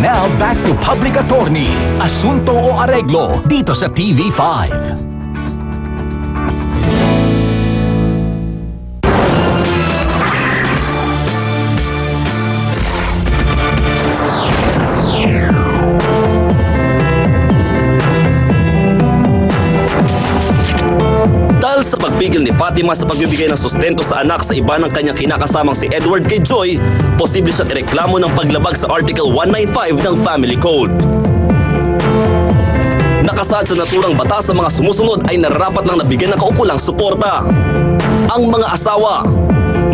now back to Public Attorney, Asunto o Areglo, dito sa TV5. Dahil sa pagpigil ni Fatima sa pagbibigay ng sustento sa anak sa iba ng kanyang kinakasamang si Edward kay Joy, posible siyang ireklamo ng paglabag sa Article 195 ng Family Code. Nakasaad sa naturang batas sa mga sumusunod ay nararapat lang nabigyan ng kaukulang suporta. Ang mga asawa,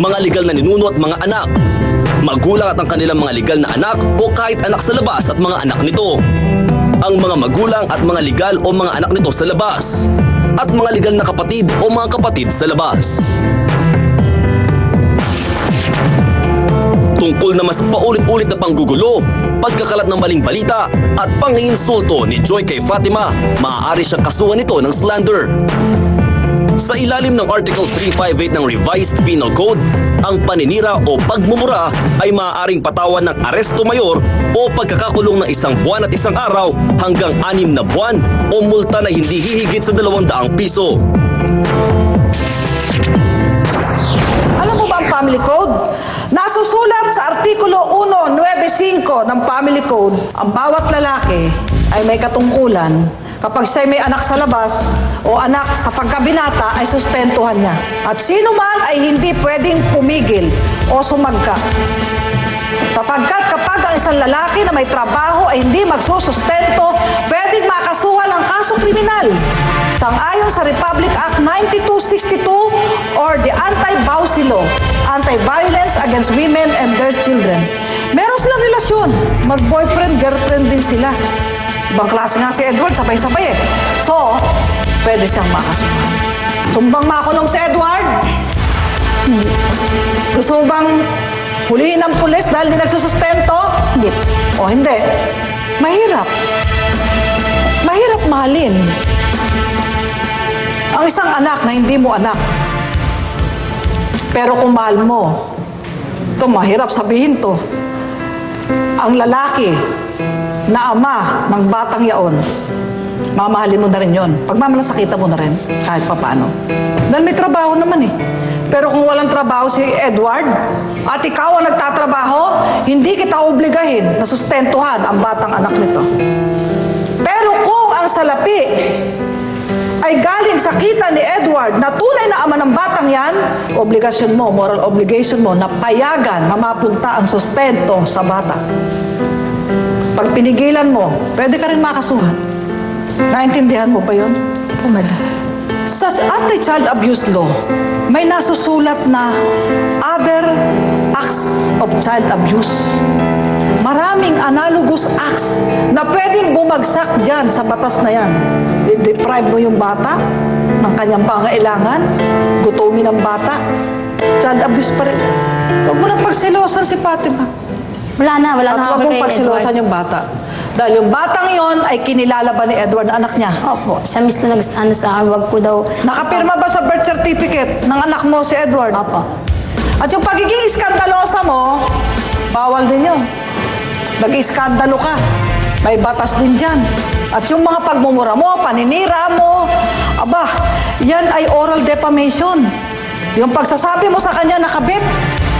mga legal na ninuno at mga anak, magulang at ang kanilang mga legal na anak o kahit anak sa labas at mga anak nito. Ang mga magulang at mga legal o mga anak nito sa labas. At mga legal na kapatid o mga kapatid sa labas. Tungkol naman sa paulit-ulit na panggugulo, pagkakalat ng maling balita at panginsulto ni Joy kay Fatima, maaari siyang kasuhan nito ng slander. Sa ilalim ng Article 358 ng Revised Penal Code, ang paninira o pagmumura ay maaaring patawan ng aresto mayor o pagkakakulong ng 1 buwan at 1 araw hanggang 6 na buwan o multa na hindi hihigit sa 200 piso. Alam mo ba ang Family Code? Nasusulat sa Artikulo 195 ng Family Code, ang bawat lalaki ay may katungkulan kapag siya'y may anak sa labas o anak sa pagkabinata ay sustentuhan niya. At sino man ay hindi pwedeng pumigil o sumagka. Sapagkat kapag ang isang lalaki na may trabaho ay hindi magsusustento, pwedeng makasuhan ng kaso kriminal. Sang-ayon sa Republic Act 9262 or the Anti-Bawsi Law, Anti-Violence Against Women and Their Children. Meron silang relasyon. Mag-boyfriend, girlfriend din sila. Ibang klase nga si Edward, sabay-sabay eh. So, pwede siyang makasuhan. Tumbang makulong si Edward? Hindi. Gusto mo bang huliin ng pulis dahil hindi nagsusustento? Hindi. O hindi. Mahirap. Mahirap mahalin. Ang isang anak na hindi mo anak. Pero kung mahal mo, ito mahirap sabihin to. Ang lalaki na ama ng batang yaon, mamahalin mo na rin yun. Pagmamalasakitan mo na rin, kahit papaano. Dahil may trabaho naman eh. Pero kung walang trabaho si Edward, at ikaw ang nagtatrabaho, hindi kita obligahin na sustentuhan ang batang anak nito. Pero kung ang salapi ay galing sa kita ni Edward na tunay na ama ng batang yan, obligasyon mo, moral obligation mo, na payagan na mapunta ang sustento sa bata. Pag pinigilan mo, pwede ka rin makasuhan. Naintindihan mo ba yun? Oh my God. Sa anti-child abuse law, may nasusulat na other acts of child abuse. Maraming analogous acts na pwedeng bumagsak dyan sa batas na yan. Deprive mo yung bata ng kanyang pangailangan, gutumin ang bata, child abuse pa rin. Huwag mo nang pagsilosan si Fatima. Wala na ako Huwag mong pagsilosan yung bata. Dahil yung batang yon ay kinilala ba ni Edward na anak niya? Opo, siya mismo nag-ano sa akin, wag ko daw. Nakapirma ba sa birth certificate ng anak mo si Edward? Opo. At yung pagiging iskandalosa mo, bawal din yun. Nag-iskandalo ka. May batas din dyan. At yung mga pagmumura mo, paninira mo, aba, yan ay oral defamation. Yung pagsasabi mo sa kanya nakabit,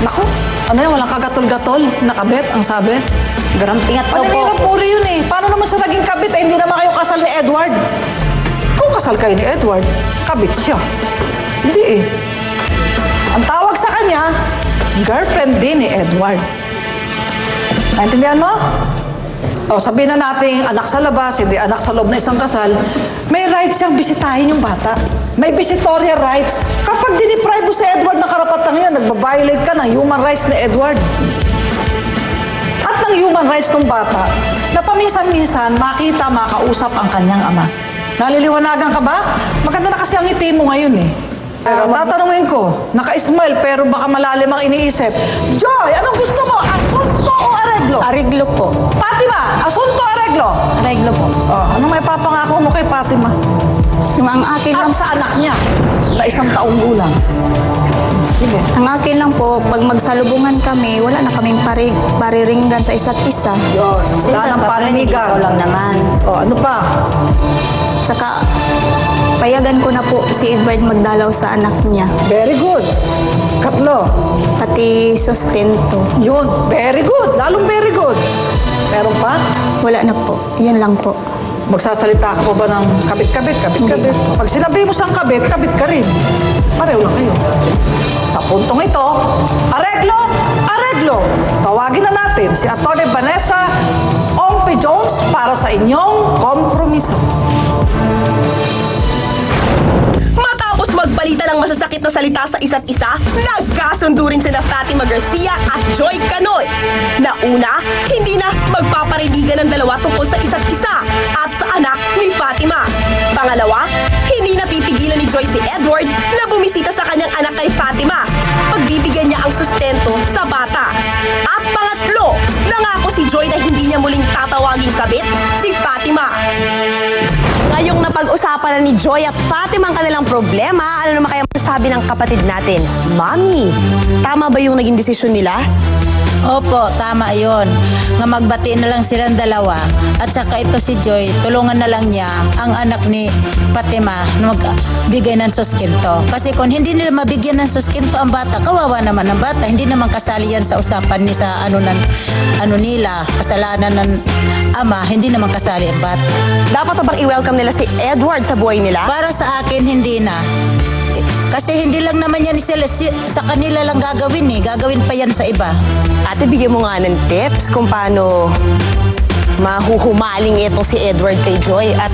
naku, ano yan, walang kagatol-gatol, nakabit, ang sabi. Garantingat daw po. Paninira puri yun eh. Paano naman siya naging kabit? Eh, hindi naman kayo kasal ni Edward. Kung kasal kayo ni Edward, kabit siya. Hindi eh. Ang tawag sa kanya, girlfriend din ni Edward. Naintindihan mo? O, sabihin na natin, anak sa labas, hindi anak sa loob na isang kasal, may rights siyang bisitahin yung bata. May visitorial rights. Kapag diniprive mo si Edward ng karapatan yan, nagbabiolate ka ng human rights ni Edward. At ng human rights ng bata, na paminsan-minsan makita, makausap ang kanyang ama. Naliliwanagan ka ba? Maganda na kasi ang ngiti mo ngayon eh. Pero tatanungin ko, naka-smile pero baka malalim ang iniisip. Joy, anong gusto mo? Asunto o areglo? Areglo po. Fatima, asunto o areglo? Areglo! Reglo po. Ano may papangako mo kay Fatima? Yung ang akin lang, At sa anak niya na 1 taong gulang. Sige. ang akin lang po, pag magsalubungan kami, wala na kaming pariringgan sa isa't isa. Yun. Kasi Wala nang parinigan. Ikaw lang naman. Ano pa? Tsaka, payagan ko na po si Edward magdalaw sa anak niya. Very good. Katlo. Pati sustento. Yun. Very good. Lalong very good. Meron pa? Wala na po. Yan lang po. Magsasalita ka pa ba ng kabit-kabit, kabit-kabit? Pag sinabi mo siyang kabit, kabit ka rin. Pareho lang kayo. Sa puntong ito, areglo, areglo. Tawagin na natin si Atty. Vanessa Ongpe Jones para sa inyong kompromiso. Matapos magbalita ng masasakit na salita sa isa't isa, nagkasundo rin sina Fatima Garcia at Joy Canoy. Na una, hindi na magpaparinigan ng dalawa tungkol sa isa't isa at sa anak ni Fatima. Pangalawa, hindi na pipigilan ni Joy si Edward na bumisita sa kanyang anak kay Fatima. Pagbibigyan niya ang sustento sa bata. At pangatlo, nangako si Joy na hindi niya muling tatawaging kabit si Fatima. Ngayong napag-usapan na ni Joy at Fatima ang kanilang problema, ano naman kaya masasabi ng kapatid natin? Mami, tama ba yung naging desisyon nila? Opo, tama yon. Nga magbati na lang silang dalawa. At saka ito si Joy, tulungan na lang niya ang anak ni Fatima na magbigay ng suskinto. Kasi kung hindi nila mabigyan ng suskinto ang bata, kawawa naman ang bata. Hindi naman kasali yan sa usapan ni sa nila, kasalanan ng ama, hindi naman kasali ang bata. Dapat ba bang i-welcome nila si Edward sa buhay nila? Para sa akin, hindi na. Kasi hindi lang naman yan sila, sa kanila lang gagawin eh. Gagawin pa yan sa iba. Ate, bigyan mo nga ng tips kung paano mahuhumaling itong si Edward kay Joy. At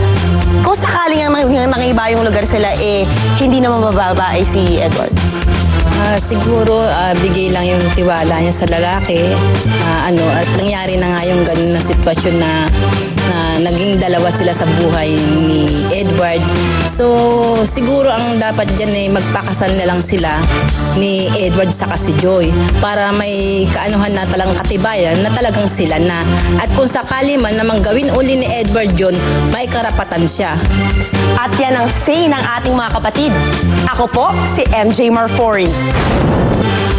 kung sakaling ang nangibayong lugar sila, hindi naman mababae si Edward. Siguro bigay lang yung tiwala niya sa lalaki. At nangyari na nga yung ganun na sitwasyon na naging dalawa sila sa buhay ni Edward. So siguro ang dapat dyan ay magpakasal na lang sila ni Edward saka si Joy para may kaanuhan na talang katibayan na talagang sila na. At kung sakali man namang gawin uli ni Edward yun, may karapatan siya. At yan ang say ng ating mga kapatid. Ako po, si MJ Marfori.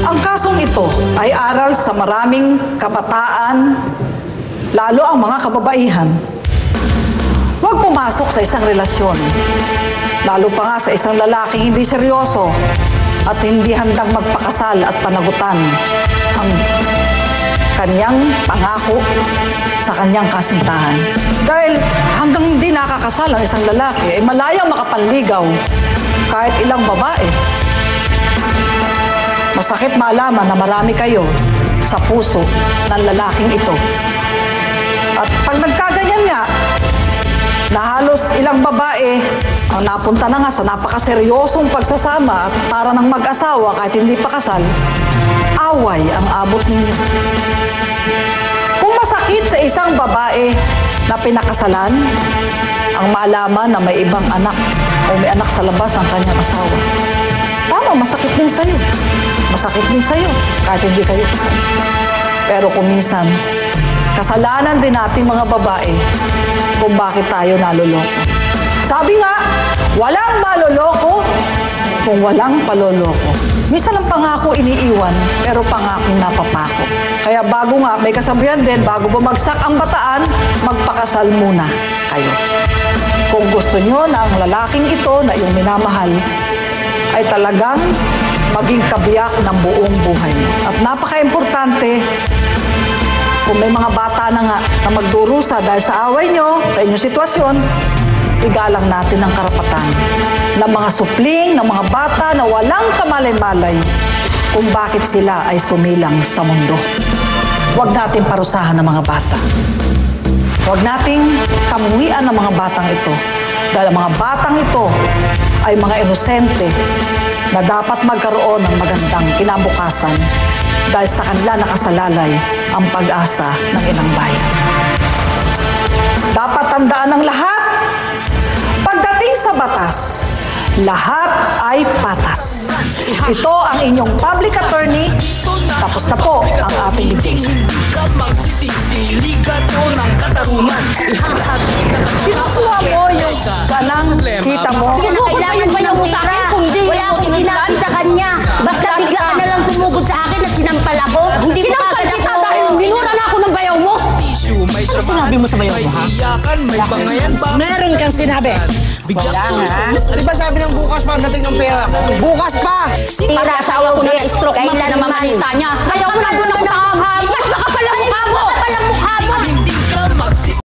Ang kasong ito ay aral sa maraming kabataan, lalo ang mga kababaihan. Huwag pumasok sa isang relasyon, lalo pa nga sa isang lalaking hindi seryoso at hindi handang magpakasal at panagutan ang kanyang pangako sa kanyang kasintahan. Dahil hanggang hindi nakakasal ang isang lalaki, ay malayang makapanligaw kahit ilang babae. Masakit malaman na marami kayo sa puso ng lalaking ito. At pag nagkaganyan nga, na halos ilang babae ang napunta na nga sa napakaseryosong pagsasama at para ng mag-asawa kahit hindi pa kasal, away ang abot ninyo. Kung masakit sa isang babae na pinakasalan, ang malaman na may ibang anak o may anak sa labas ang kanyang asawa, tama, masakit din sa'yo. Masakit din sa'yo kahit hindi kayo kasal. Pero kung minsan, kasalanan din natin mga babae kung bakit tayo naloloko. Sabi nga, walang maloloko kung walang paloloko. Minsan ang pangako iniiwan, pero pangako napapako. Kaya bago nga, may kasabihan din, bago bumagsak ang bataan, magpakasal muna kayo. Kung gusto nyo na ang lalaking ito na iyong minamahal ay talagang maging kabiyak ng buong buhay. At napaka-importante, kung may mga bata na nga na magdurusa dahil sa away nyo, sa inyong sitwasyon, igalang natin ang karapatan ng mga supling, ng mga bata na walang kamalay-malay kung bakit sila ay sumilang sa mundo. Huwag natin parusahan ng mga bata. Huwag nating kamuhian ng mga batang ito. Dahil ang mga batang ito ay mga inosente na dapat magkaroon ng magandang kinabukasan dahil sa kanila nakasalalay ang pag-asa ng inang bayan. Dapat tandaan ng lahat, pagdating sa batas, lahat ay patas. Ito ang inyong public attorney. Tapos na po ang ating debate. Hindi ka magsisisi, ligato ng katarungan. kulungan. Kinukuha mo yung kanang kita mo. Kailangan ba yung sa akin? Wala akong sinabi sa kanya. Basta bigla ka na lang sumugod sa akin at sinampal ako. Sinampal kita dahil binura na ako ng bayaw mo. Ano sinabi mo sa bayaw mo, ha? Meron kang sinabi. Wala nga. Ano ba sabi ng bukas pagdating ng pera ko? Bukas pa! Para asawa ko na na-stroke, kailan na mamalita niya. Ayaw ko na